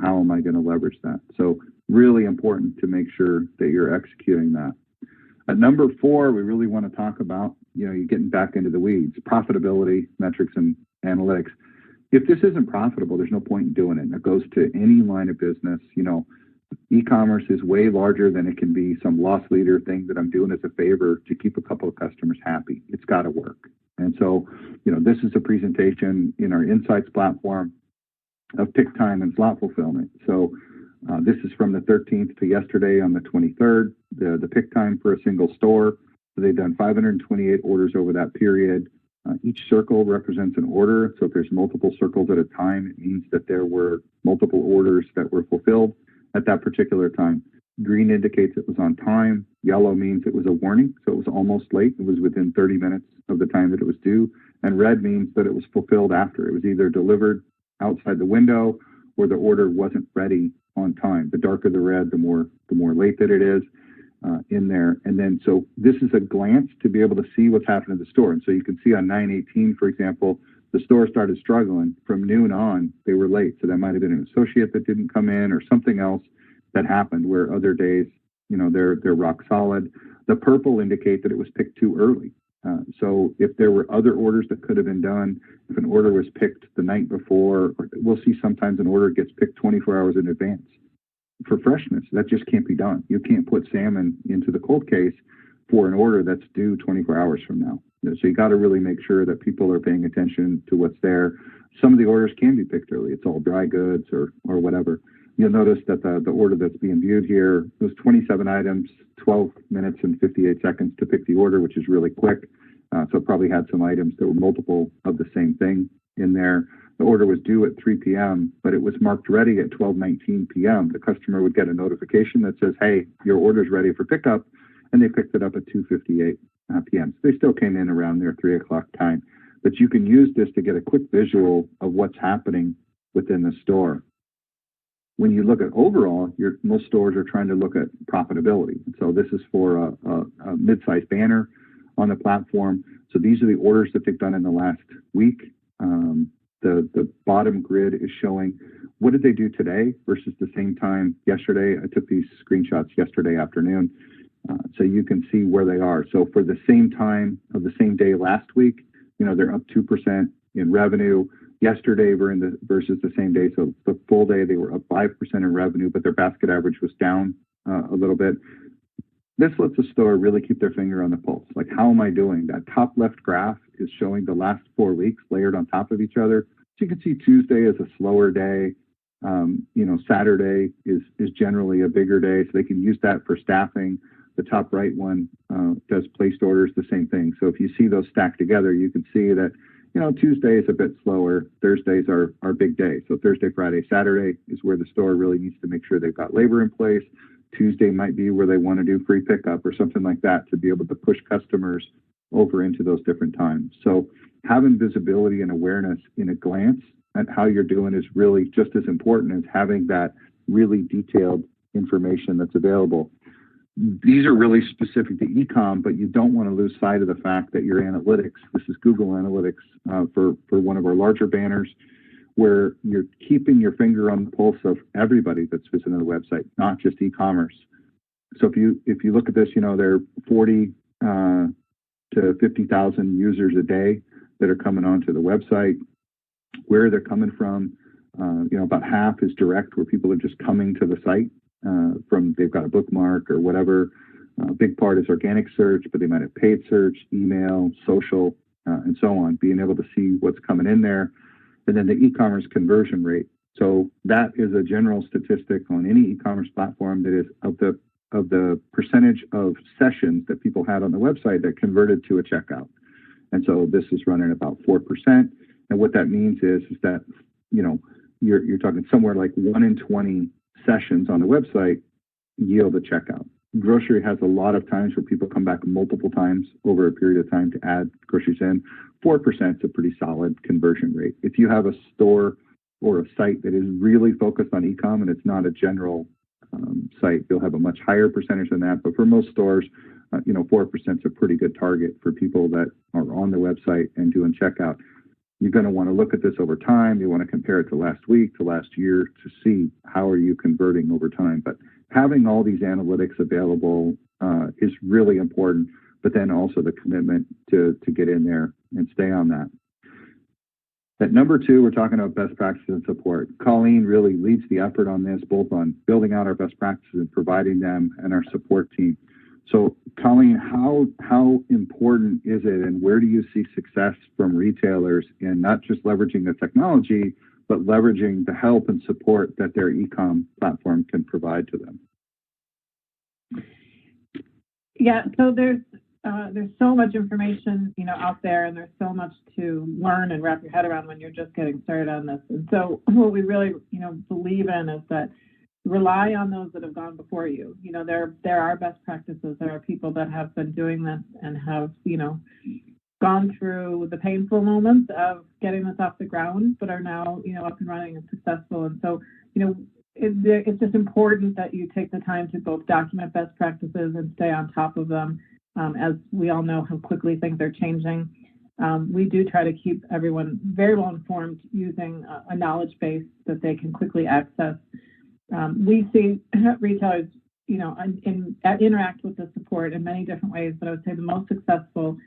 how am I going to leverage that? So really important to make sure that you're executing that. At number 4, we really want to talk about, you're getting back into the weeds, profitability, metrics, and analytics. If this isn't profitable, there's no point in doing it. It goes to any line of business. E-commerce is way larger than it can be some loss leader thing that I'm doing as a favor to keep a couple of customers happy. It's got to work. And so, this is a presentation in our Insights platform of pick time and slot fulfillment. So this is from the 13th to yesterday on the 23rd, the pick time for a single store. So they've done 528 orders over that period. Each circle represents an order. So if there's multiple circles at a time, it means that there were multiple orders that were fulfilled at that particular time. Green indicates it was on time. Yellow means it was a warning, so it was almost late. It was within 30 minutes of the time that it was due. And red means that it was fulfilled after. It was either delivered outside the window or the order wasn't ready on time. The darker the red, the more late that it is in there. And then, so this is a glance to be able to see what's happening in the store. And so you can see on 9/18, for example, the store started struggling. From noon on, they were late. So that might have been an associate that didn't come in or something else that happened, where other days, they're rock solid. The purple indicate that it was picked too early. So if there were other orders that could have been done, if an order was picked the night before, or we'll see sometimes an order gets picked 24 hours in advance. For freshness, that just can't be done. You can't put salmon into the cold case for an order that's due 24 hours from now. So you got to really make sure that people are paying attention to what's there. Some of the orders can be picked early. It's all dry goods or whatever. You'll notice that the order that's being viewed here was 27 items, 12 minutes and 58 seconds to pick the order, which is really quick. So it probably had some items that were multiple of the same thing in there. The order was due at 3 p.m., but it was marked ready at 12:19 p.m. The customer would get a notification that says, hey, your order's ready for pickup, and they picked it up at 2:58 p.m. So they still came in around their 3 o'clock time. But you can use this to get a quick visual of what's happening within the store. When you look at overall, most stores are trying to look at profitability. So this is for a mid-sized banner on the platform. So these are the orders that they've done in the last week. The bottom grid is showing what did they do today versus the same time yesterday. I took these screenshots yesterday afternoon, so you can see where they are. So for the same time of the same day last week, they're up 2% in revenue. Yesterday versus the same day, so the full day they were up 5% in revenue, but their basket average was down a little bit. This lets the store really keep their finger on the pulse. Like, how am I doing? That top left graph is showing the last 4 weeks layered on top of each other. So you can see Tuesday is a slower day. Saturday is generally a bigger day, so they can use that for staffing. The top right one does placed orders, the same thing. So if you see those stacked together, you can see that Tuesday is a bit slower. Thursdays are big days. So Thursday, Friday, Saturday is where the store really needs to make sure they've got labor in place. Tuesday might be where they want to do free pickup or something like that to be able to push customers over into those different times. So having visibility and awareness in a glance at how you're doing is really just as important as having that really detailed information that's available. These are really specific to e-com, but you don't want to lose sight of the fact that your analytics, this is Google Analytics for one of our larger banners, where you're keeping your finger on the pulse of everybody that's visiting the website, not just e-commerce. So if you look at this, there are 40 to 50,000 users a day that are coming onto the website. Where they're coming from, about half is direct, where people are just coming to the site from they've got a bookmark or whatever. A big part is organic search, but they might have paid search, email, social, and so on, being able to see what's coming in there. And then the e-commerce conversion rate. So that is a general statistic on any e-commerce platform that is of the percentage of sessions that people had on the website that converted to a checkout. And so this is running about 4%. And what that means is that, you're talking somewhere like 1 in 20 sessions on the website yield a checkout. Grocery has a lot of times where people come back multiple times over a period of time to add groceries in. 4% is a pretty solid conversion rate. If you have a store or a site that is really focused on e-com and it's not a general site, you'll have a much higher percentage than that. But for most stores, 4% is a pretty good target for people that are on the website and doing checkout. You're going to want to look at this over time. You want to compare it to last week, to last year, to see how are you converting over time. But having all these analytics available is really important, but then also the commitment to get in there and stay on that. At number 2, we're talking about best practices and support. Colleen really leads the effort on this, both on building out our best practices and providing them, and our support team. So, Colleen, how important is it, and where do you see success from retailers in not just leveraging the technology, but leveraging the help and support that their e-com platform can provide to them? Yeah, so there's so much information, out there, and there's so much to learn and wrap your head around when you're just getting started on this. And so what we really, believe in is that rely on those that have gone before you. There are best practices. There are people that have been doing this and have, gone through the painful moments of getting this off the ground, but are now, up and running and successful. And so, it's just important that you take the time to both document best practices and stay on top of them. As we all know how quickly things are changing. We do try to keep everyone very well informed using a knowledge base that they can quickly access. We see retailers, interact with the support in many different ways, but I would say the most successful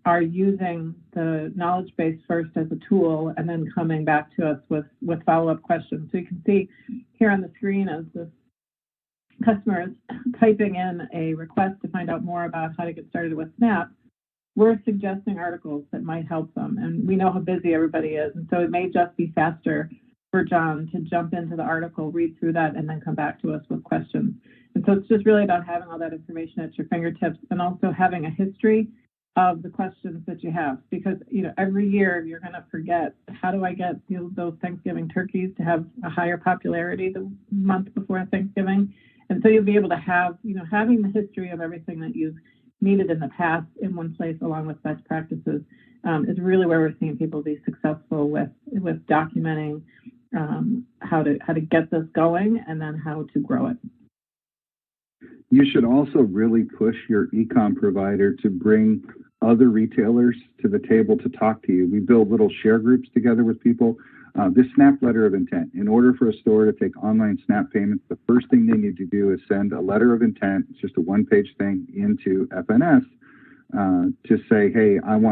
are using the knowledge base first as a tool and then coming back to us with follow-up questions. So you can see here on the screen as this customer is typing in a request to find out more about how to get started with Snap, we're suggesting articles that might help them. And we know how busy everybody is. And so it may just be faster for John to jump into the article, read through that, and then come back to us with questions. And so it's just really about having all that information at your fingertips and also having a history of the questions that you have. Because, every year you're going to forget, how do I get those Thanksgiving turkeys to have a higher popularity the month before Thanksgiving? And so you'll be able to have, having the history of everything that you've needed in the past in one place along with best practices is really where we're seeing people be successful with documenting how to get this going and then how to grow it. You should also really push your e-com provider to bring other retailers to the table to talk to you. We build little share groups together with people. This SNAP letter of intent, in order for a store to take online SNAP payments, the first thing they need to do is send a letter of intent. It's just a one-page thing into FNS to say, hey, I'm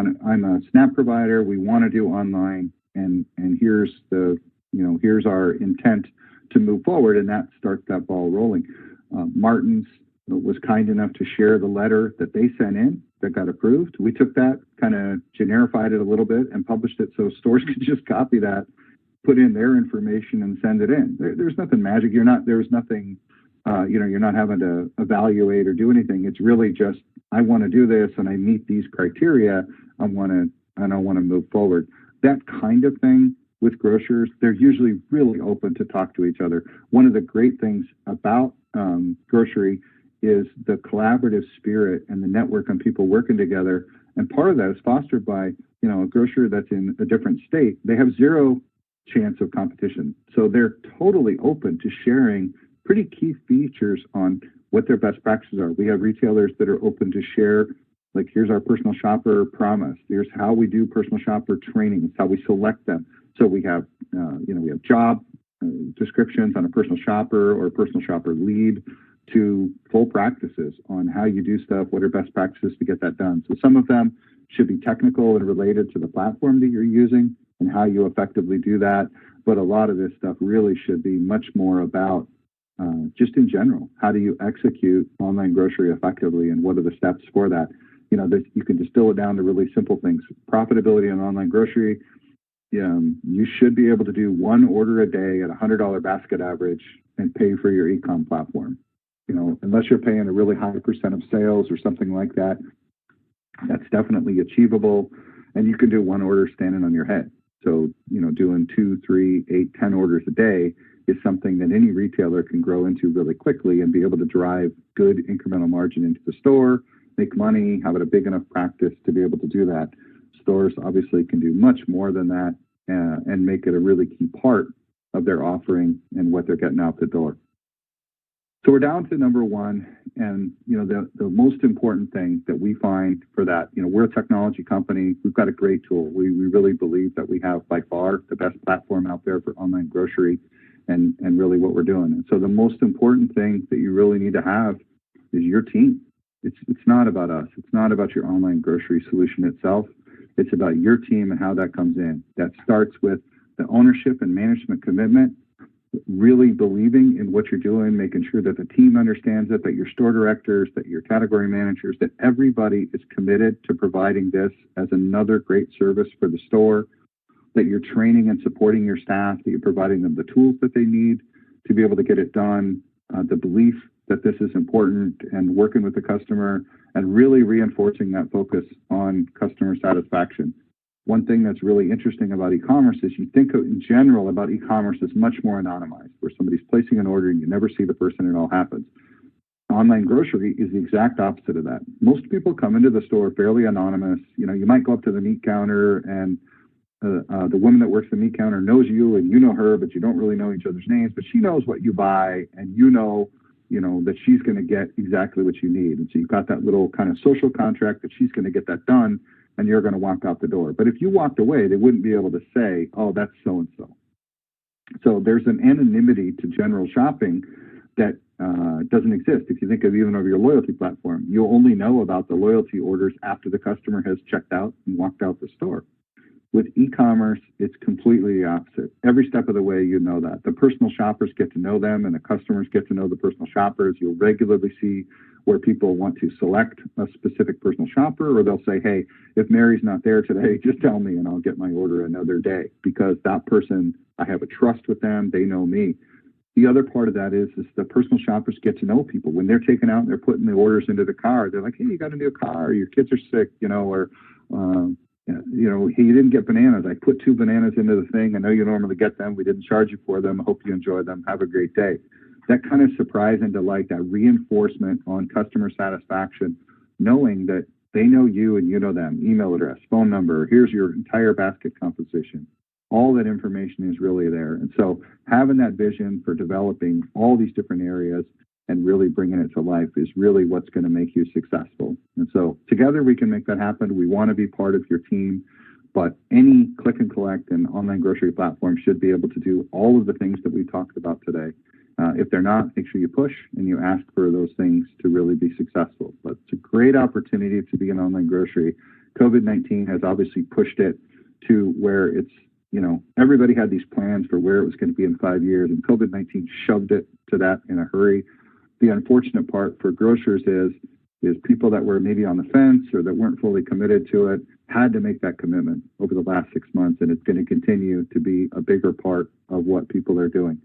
a SNAP provider. We want to do online, and here's here's our intent to move forward, and that starts that ball rolling. Martin's was kind enough to share the letter that they sent in that got approved. We took that, kind of generified it a little bit, and published it so stores could just copy that, put in their information, and send it in. There's nothing magic. There's nothing, you're not having to evaluate or do anything. It's really just, I want to do this and I meet these criteria. I want to move forward. That kind of thing with grocers, they're usually really open to talk to each other. One of the great things about grocery is the collaborative spirit and the network and people working together. And part of that is fostered by, a grocer that's in a different state. They have zero chance of competition. So they're totally open to sharing pretty key features on what their best practices are. We have retailers that are open to share, like, here's our personal shopper promise. Here's how we do personal shopper training. It's how we select them. So we have, we have job descriptions on a personal shopper or a personal shopper lead to full practices on how you do stuff, what are best practices to get that done. So some of them should be technical and related to the platform that you're using and how you effectively do that. But a lot of this stuff really should be much more about just in general, how do you execute online grocery effectively and what are the steps for that? You can distill it down to really simple things. Profitability in online grocery, you should be able to do one order a day at $100 basket average and pay for your e-com platform. Unless you're paying a really high percent of sales or something like that, that's definitely achievable. And you can do one order standing on your head. So, doing 2, 3, 8, 10 orders a day is something that any retailer can grow into really quickly and be able to drive good incremental margin into the store, make money, have it a big enough practice to be able to do that. Stores obviously can do much more than that and make it a really key part of their offering and what they're getting out the door. So we're down to number 1, and the most important thing that we find for that, we're a technology company. We've got a great tool. We really believe that we have by far the best platform out there for online grocery and really what we're doing. And so the most important thing that you really need to have is your team. It's not about us. It's not about your online grocery solution itself. It's about your team and how that comes in. That starts with the ownership and management commitment, really believing in what you're doing, making sure that the team understands it, that your store directors, that your category managers, that everybody is committed to providing this as another great service for the store, that you're training and supporting your staff, that you're providing them the tools that they need to be able to get it done, the belief that this is important, and working with the customer and really reinforcing that focus on customer satisfaction. One thing that's really interesting about e-commerce is you think in general about e-commerce as much more anonymized, where somebody's placing an order and you never see the person and it all happens. Online grocery is the exact opposite of that. Most people come into the store fairly anonymous. You know, you might go up to the meat counter and the woman that works the meat counter knows you and you know her, but you don't really know each other's names, but she knows what you buy and you know that she's going to get exactly what you need. And so you've got that little kind of social contract that she's going to get that done and you're going to walk out the door. But if you walked away, they wouldn't be able to say, oh, that's so-and-so. So there's an anonymity to general shopping that doesn't exist. If you think of even of your loyalty platform, you'll only know about the loyalty orders after the customer has checked out and walked out the store. With e-commerce, it's completely the opposite. Every step of the way, you know that. The personal shoppers get to know them and the customers get to know the personal shoppers. You'll regularly see where people want to select a specific personal shopper, or they'll say, hey, if Mary's not there today, just tell me and I'll get my order another day, because that person, I have a trust with them, they know me. The other part of that is the personal shoppers get to know people. When they're taking out and they're putting the orders into the car, they're like, hey, you got a new car, your kids are sick, or hey, you didn't get bananas. I put 2 bananas into the thing. I know you normally get them. We didn't charge you for them. I hope you enjoy them. Have a great day. That kind of surprise and delight, that reinforcement on customer satisfaction, knowing that they know you and you know them, email address, phone number, here's your entire basket composition. All that information is really there. And so having that vision for developing all these different areas and really bringing it to life is really what's going to make you successful. And so together we can make that happen. We want to be part of your team, but any click and collect and online grocery platform should be able to do all of the things that we talked about today. If they're not, make sure you push and you ask for those things to really be successful. But it's a great opportunity to be an online grocery. COVID-19 has obviously pushed it to where it's, everybody had these plans for where it was going to be in 5 years, and COVID-19 shoved it to that in a hurry. The unfortunate part for grocers is people that were maybe on the fence or that weren't fully committed to it had to make that commitment over the last 6 months, and it's going to continue to be a bigger part of what people are doing.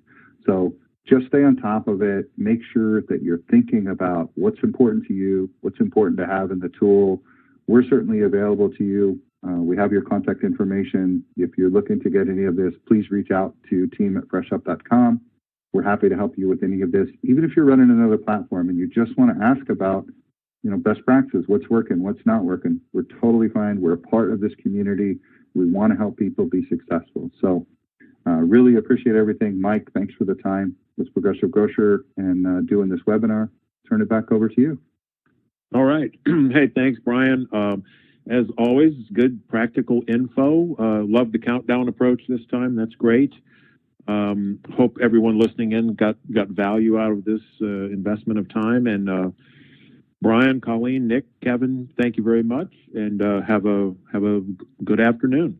So just stay on top of it. Make sure that you're thinking about what's important to you, what's important to have in the tool. We're certainly available to you. We have your contact information. If you're looking to get any of this, please reach out to team@freshop.com. We're happy to help you with any of this. Even if you're running another platform and you just want to ask about, best practices, what's working, what's not working, we're totally fine. We're a part of this community. We want to help people be successful. So really appreciate everything. Mike, thanks for the time with Progressive Grocer and doing this webinar. Turn it back over to you. All right. Hey, thanks, Brian. As always, good practical info. Love the countdown approach this time. That's great. Hope everyone listening in got value out of this investment of time. And Brian, Colleen, Nick, Kevin, thank you very much, and have a good afternoon.